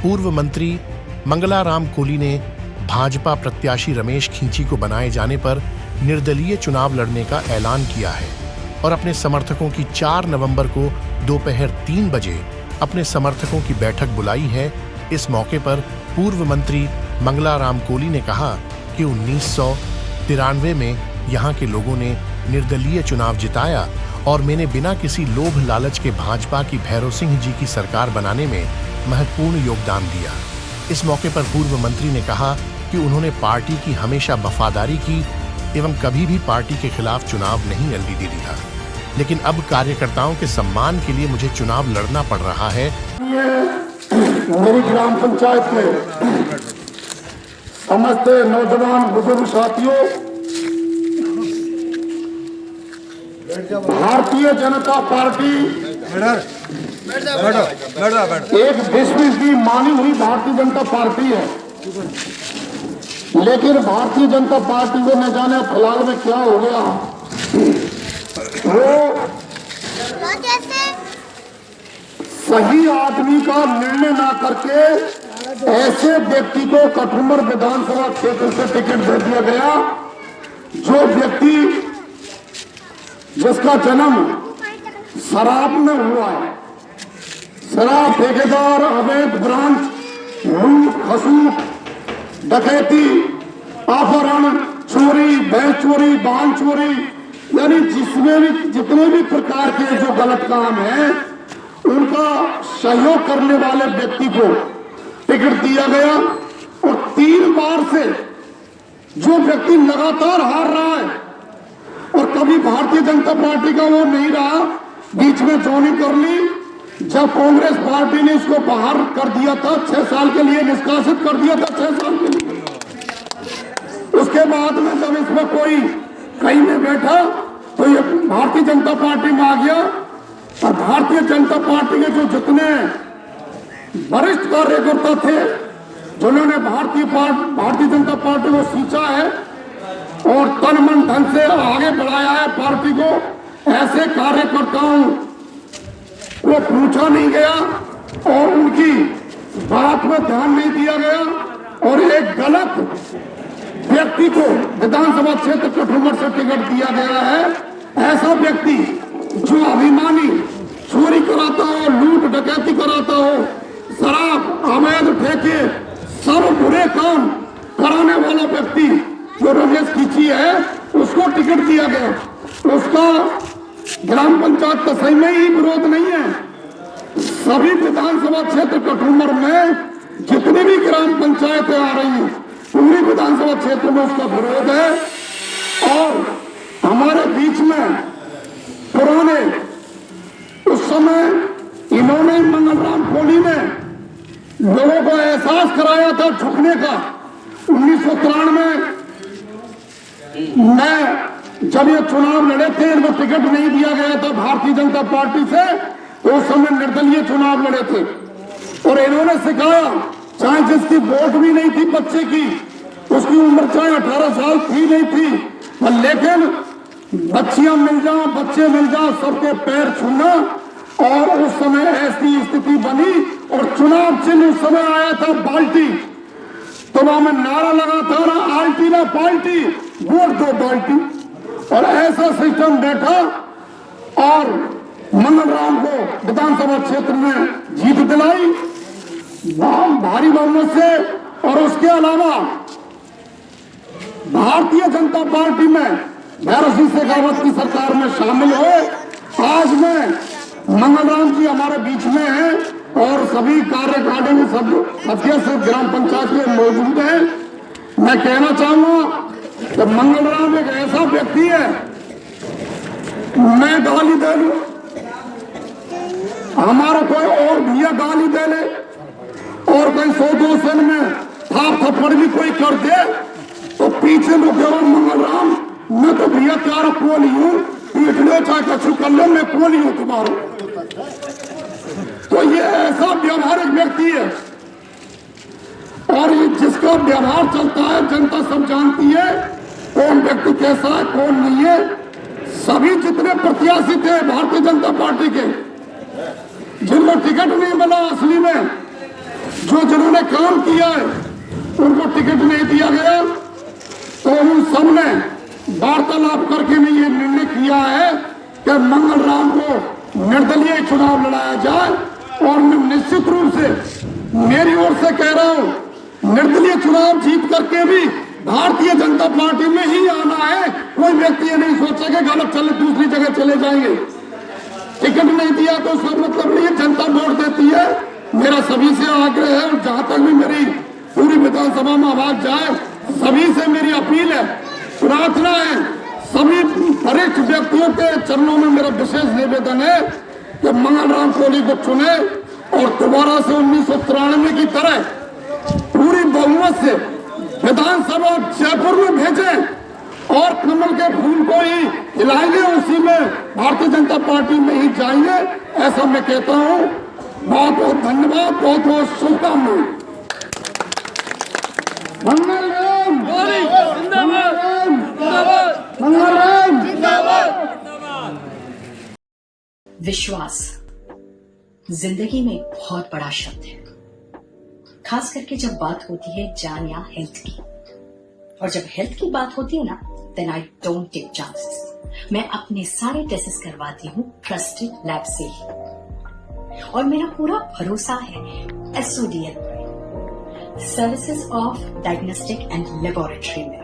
पूर्व मंत्री मंगलाराम कोली ने भाजपा प्रत्याशी रमेश खींची को बनाए जाने पर निर्दलीय चुनाव लड़ने का ऐलान किया है और अपने समर्थकों की 4 नवंबर को दोपहर 3 बजे अपने समर्थकों की बैठक बुलाई है। इस मौके पर पूर्व मंत्री मंगलाराम कोली ने कहा कि 1993 में यहाँ के लोगों ने निर्दलीय चुनाव जिताया और मैंने बिना किसी लोभ लालच के भाजपा की भैरव सिंह जी की सरकार बनाने में महत्वपूर्ण योगदान दिया। इस मौके पर पूर्व मंत्री ने कहा कि उन्होंने पार्टी की हमेशा वफादारी की एवं कभी भी पार्टी के खिलाफ चुनाव नहीं लड़ी दिया, लेकिन अब कार्यकर्ताओं के सम्मान के लिए मुझे चुनाव लड़ना पड़ रहा है। मेरी ग्राम पंचायत में समस्त नौजवान बुजुर्ग साथियों, भारतीय जनता पार्टी एक विश्व की मानी हुई भारतीय जनता पार्टी है, लेकिन भारतीय जनता पार्टी को न जाने फिलहाल में क्या हो गया। वो सही आदमी का निर्णय ना करके ऐसे व्यक्ति को कठुमर विधानसभा क्षेत्र से टिकट दे दिया गया जो व्यक्ति जिसका जन्म शराब में हुआ है। शराब ठेकेदार, अवैध ब्रांच, लूट खसूट, डकैती, अपहरण, चोरी, बैंक चोरी, वाहन चोरी, यानी जिसमें भी जितने भी प्रकार के जो गलत काम है उनका सहयोग करने वाले व्यक्ति को टिकट दिया गया। और 3 बार से जो व्यक्ति लगातार हार रहा है और कभी भारतीय जनता पार्टी का वो नहीं रहा, बीच में ज्वाइनिंग कर ली। जब कांग्रेस पार्टी ने इसको बाहर कर दिया था, 6 साल के लिए निष्कासित कर दिया था, 6 साल के लिए। उसके बाद में जब इसमें कोई कहीं में बैठा तो ये भारतीय जनता पार्टी में आ गया। और भारतीय जनता पार्टी के जो जितने वरिष्ठ कार्यकर्ता थे जिन्होंने भारतीय जनता पार्टी को सींचा है और तन मन धन से आगे बढ़ाया है पार्टी को, ऐसे कार्यकर्ताओं को पूछा नहीं गया और उनकी बात में ध्यान नहीं दिया गया और एक गलत व्यक्ति को विधानसभा क्षेत्र कठुमर से टिकट दिया गया है। ऐसा व्यक्ति जो अभिमानी, चोरी कराता हो, लूट डकैती कराता हो, शराब, अवैध ठेके, सब बुरे काम कराने वाला व्यक्ति जो रमेश खींची है उसको टिकट दिया गया। उसका ग्राम पंचायत तहसील में ही विरोध नहीं है, सभी विधानसभा क्षेत्र कठुमर में जितनी भी ग्राम पंचायतें आ रही हैं पूरी विधानसभा क्षेत्र में उसका विरोध है। और हमारे बीच में पुराने उस समय इन्होंने मंगलराम कोली ने लोगों को एहसास कराया था झुकने का। 1993 में मैं जब ये चुनाव लड़े थे, इनको टिकट नहीं दिया गया था भारतीय जनता पार्टी से, तो उस समय निर्दलीय चुनाव लड़े थे और इन्होंने सिखाया, चाहे जिसकी वोट भी नहीं थी बच्चे की, उसकी उम्र चाहे 18 साल थी नहीं थी, लेकिन बच्चियां मिल जाओ, बच्चे मिल जाओ, सबके पैर छूना। और उस समय ऐसी स्थिति बनी और चुनाव चिन्ह उस समय आया था बाल्टी, तो वहां में नारा लगा था ना आल्टी ना पाल्टी, वोट दो बाल्टी। और ऐसा सिस्टम बैठा और मंगलराम को विधानसभा क्षेत्र में जीत दिलाई भारी बहुमत से। और उसके अलावा भारतीय जनता पार्टी में भैरव सिंह शेखावत की सरकार में शामिल हुए। आज में मंगलराम जी हमारे बीच में हैं और सभी कार्यकारिणी सब सदस्य ग्राम पंचायत में मौजूद हैं। मैं कहना चाहूंगा कि मंगलराम एक ऐसा व्यक्ति है, मैं गाली दे लूं, हमारा कोई और भैया गाली दे ले और कहीं 100-200 में थाप थप्पड़ भी कोई कर दे तो पीछे रुके मंगलराम, मैं तो भैया त्यारा कोली हूँ, पीट लो चाहे कछु कर लो, मैं कोली हूँ तुम्हारा। तो ये ऐसा व्यवहारिक व्यक्ति है और ये जिसका व्यवहार चलता है जनता सब जानती है कौन व्यक्ति कैसा है कौन नहीं है। सभी जितने प्रत्याशी थे भारतीय जनता पार्टी के, जिनको टिकट नहीं मिला असली में, जो जिन्होंने काम किया है उनको टिकट नहीं दिया गया, तो उन सब ने वार्तालाप करके ने ये निर्णय किया है कि मंगलराम को निर्दलीय चुनाव लड़ाया जाए। और मैं निश्चित रूप से मेरी ओर से कह रहा हूं, निर्दलीय चुनाव जीत करके भी भारतीय जनता पार्टी में ही आना है। कोई व्यक्ति ये नहीं सोचेगा गलत चले दूसरी जगह चले जाएंगे। टिकट नहीं दिया तो उसका मतलब नहीं है, जनता वोट देती है। मेरा सभी से आग्रह है, और जहां तक भी मेरी पूरी विधानसभा में आवाज जाए, सभी से मेरी अपील है, प्रार्थना है, सभी वरिष्ठ व्यक्तियों के चरणों में मेरा विशेष निवेदन है कि मंगलराम कोहली को चुने और दोबारा से 1993 की तरह पूरी बहुमत से विधानसभा जयपुर में भेजें और कमल के फूल को ही हिलाएंगे, उसी में भारतीय जनता पार्टी में ही जाएंगे, ऐसा मैं कहता हूं। बहुत बहुत धन्यवाद, बहुत बहुत शुभकामनाएं। मंगलराम मंगलराम विश्वास जिंदगी में बहुत बड़ा शब्द है, खास करके जब बात होती है जान या हेल्थ की। और जब हेल्थ की बात होती है ना, then I don't take chances. मैं अपने सारे टेस्ट करवाती हूँ ट्रस्टेड लैब से ही, और मेरा पूरा भरोसा है SODL services of diagnostic and laboratory में।